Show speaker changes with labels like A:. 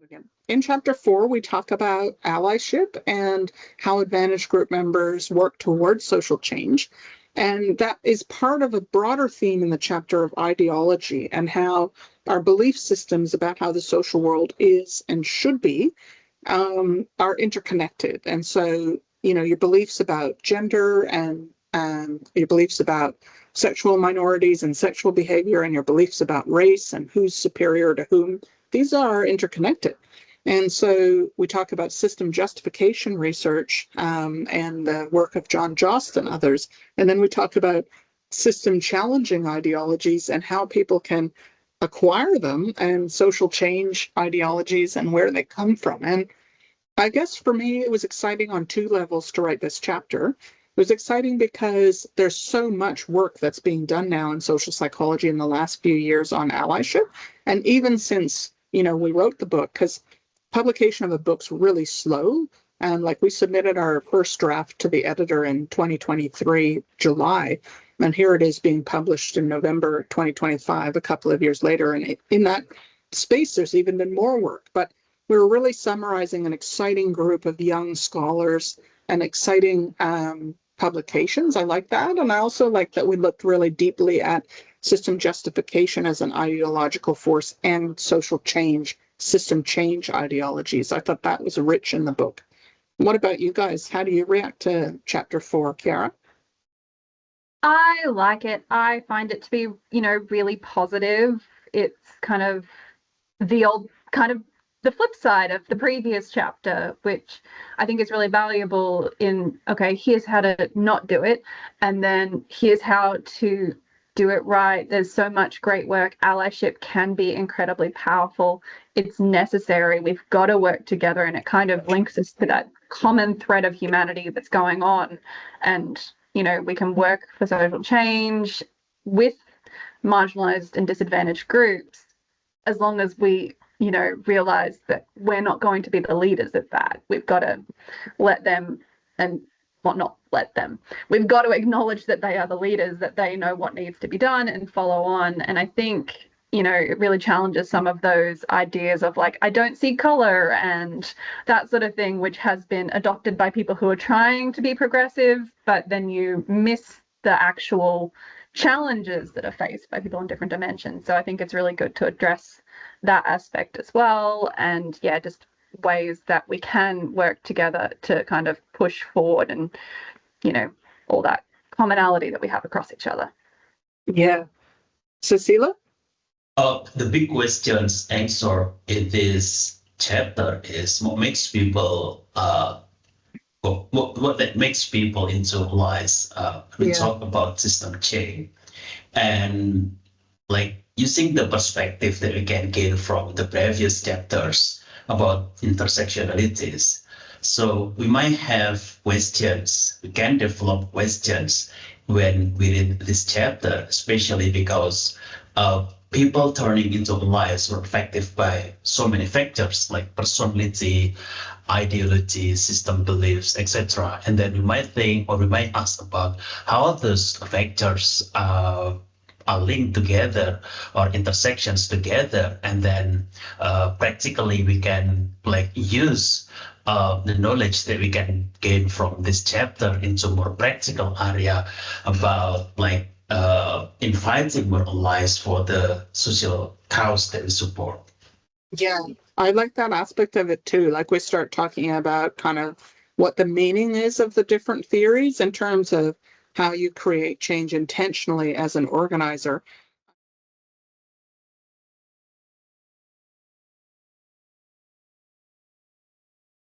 A: Again. In chapter 4, we talk about allyship and how advantaged group members work towards social change. And that is part of a broader theme in the chapter of ideology and how our belief systems about how the social world is and should be are interconnected. And so, your beliefs about gender and your beliefs about sexual minorities and sexual behavior and your beliefs about race and who's superior to whom, these are interconnected. And so we talk about system justification research and the work of John Jost and others. And then we talk about system challenging ideologies and how people can acquire them and social change ideologies and where they come from. And I guess for me, it was exciting on 2 levels to write this chapter. It was exciting because there's so much work that's being done now in social psychology in the last few years on allyship. And even since we wrote the book, because publication of a book's really slow. And we submitted our first draft to the editor in 2023, July. And here it is being published in November 2025, a couple of years later. And in that space, there's even been more work. But we're really summarizing an exciting group of young scholars and exciting publications. I like that. And I also like that we looked really deeply at system justification as an ideological force and social change, system change ideologies. I thought that was rich in the book. What about you guys? How do you react to chapter 4, Kiara?
B: I like it. I find it to be, really positive. It's kind of the flip side of the previous chapter, which I think is really valuable in, okay, here's how to not do it, and then here's how to do it right. There's so much great work. Allyship can be incredibly powerful. It's necessary. We've got to work together, and it kind of links us to that common thread of humanity that's going on. And, we can work for social change with marginalized and disadvantaged groups as long as we realize that we're not going to be the leaders of that. We've got to let them, and well, not let them. We've got to acknowledge that they are the leaders, that they know what needs to be done and follow on. And I think, it really challenges some of those ideas of I don't see color and that sort of thing, which has been adopted by people who are trying to be progressive, but then you miss the actual challenges that are faced by people in different dimensions. So I think it's really good to address that aspect as well. And just ways that we can work together to kind of push forward and, all that commonality that we have across each other.
A: Yeah. Cecilia?
C: The big questions answered in this chapter is what makes people what that makes people into allies. We talk about system change and using the perspective that we can gain from the previous chapters about intersectionalities. So we might have questions, we can develop questions when we read this chapter, especially because people turning into allies were affected by so many factors like personality, ideology, system beliefs, etc. And then we might think, or we might ask about how those factors are linked together or intersections together, and then practically we can use the knowledge that we can gain from this chapter into more practical area about inviting more allies for the social cause that we support.
A: Yeah, I like that aspect of it too. We start talking about kind of what the meaning is of the different theories in terms of how you create change intentionally as an organizer.